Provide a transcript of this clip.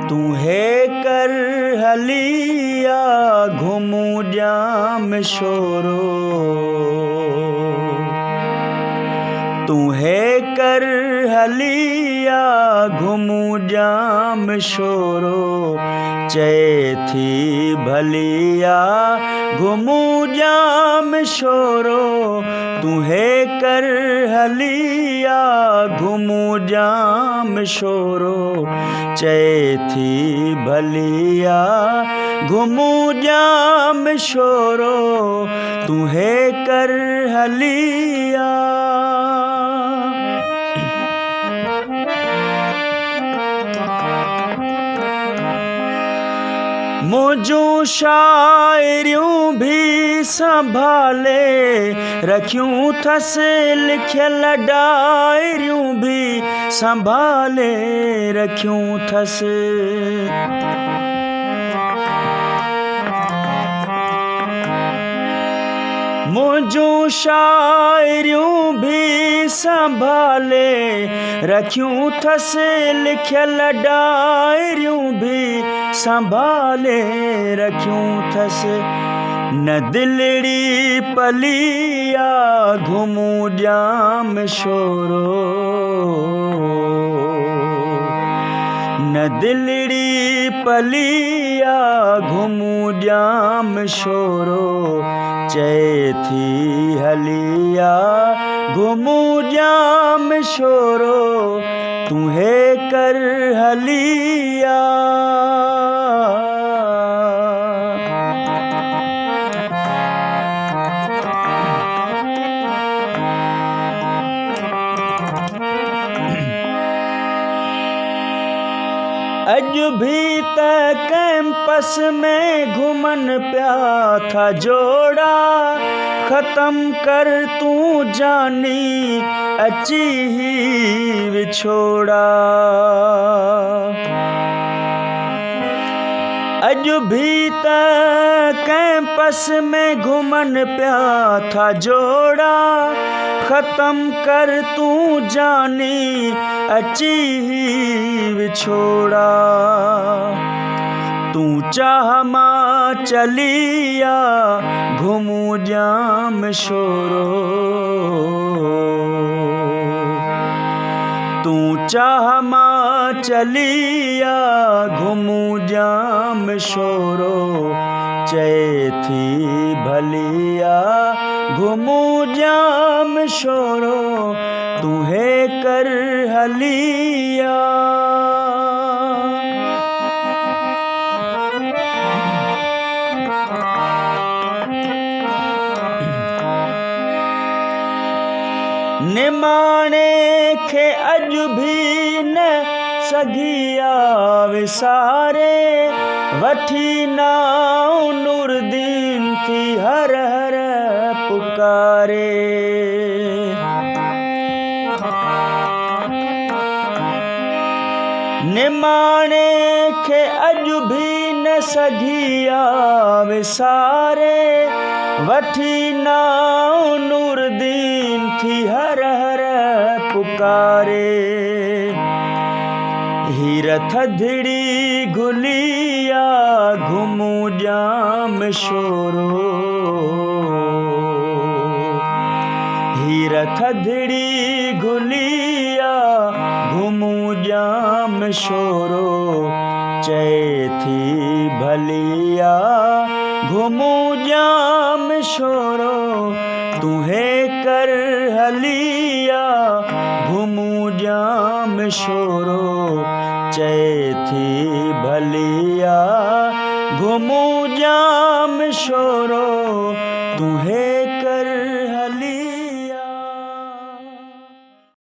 तूहे कर हलिया घुमू जाम शोरो, तूहे कर हलिया घुमू जाम शोरो, चए थी भलिया घुमू जाम शोरो, तूहे कर हलिया घुमू जाम शोरो, चए थी भलिया घुमू जाम शोरो, तूहे कर हलिया। मुझू शायरियूं भी संभाले रखियूं थस, लिखियल डायरियूं भी संभाले रखियूं थस। मुझू शायरियूं भी संभाले रखियूं थस, लिखियल डायरियूं भी संभाले रखियूं थस। न दिलड़ी पलिया घुमू जाम शोरो, न दिलड़ी पलिया घुमू जाम शोरो, चए थी हलिया घुमू जाम शोरो, तूहे कर हलिया। अज भी त कैंपस में घुमन प्या था जोड़ा, खत्म कर तू जानी अची ही विछोड़ा। अज भी त कैंपस में घुमन प्या था जोड़ा, खत्म कर तू जानी अची ही विछोड़ा। तू चाह मां चलिया घुमू जाम शोरो, तू चाह मां चलिया घुमू जाम शोरो, चए थी भलिया घुमू जाम शोरो, तूहे कर हलिया। निमाणे खे अज भी न सघिया विसारे, वठी नाउ नूरदीन थी हर हर पुकारे। निमाणे खे अज भी न सघिया विसारे, वठी नाउ नूरदीन थी हर हर पुकारे। हीर थधिड़ी गुलिया घुमू जाम शोरो, हीर थधिड़ी गुलिया घुमू जाम शोरो, चए थी भलिया घुमू जाम शोरो, तूहे कर हलिया घुमू जाम शोरो, चए थी भलिया घुमू जाम शोरो, तूहे